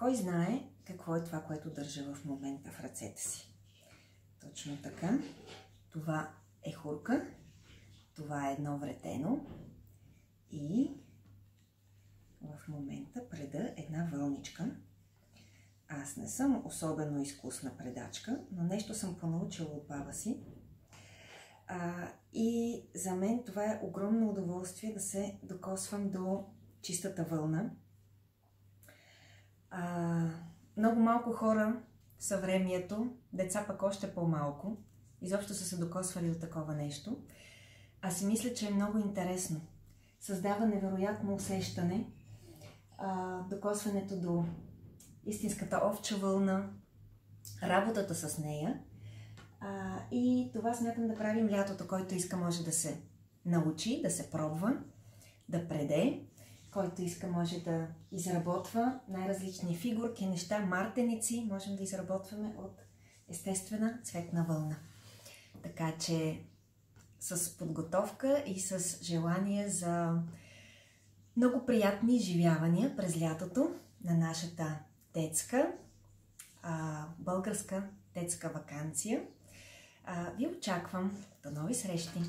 Кой знае какво е това, което държа в момента в ръцете си? Точно така. Това е хурка, това е едно вретено и в момента преда една вълничка. Аз не съм особено изкусна предачка, но нещо съм понаучила от баба си. И за мен това е огромно удоволствие да се докосвам до чистата вълна. Много малко хора в съвремието, деца пък още по-малко, изобщо са се докосвали до такова нещо. Аз си мисля, че е много интересно. Създава невероятно усещане. Докосването до истинската овча вълна, работата с нея. И това смятам да правим лятото. Който иска може да се научи, да се пробва, да преде. Който иска може да изработва най-различни фигурки, неща, мартеници. Можем да изработваме от естествена цветна вълна. Така че с подготовка и с желание за много приятни изживявания през лятото на нашата детска, българска детска ваканция, ви очаквам. До нови срещи!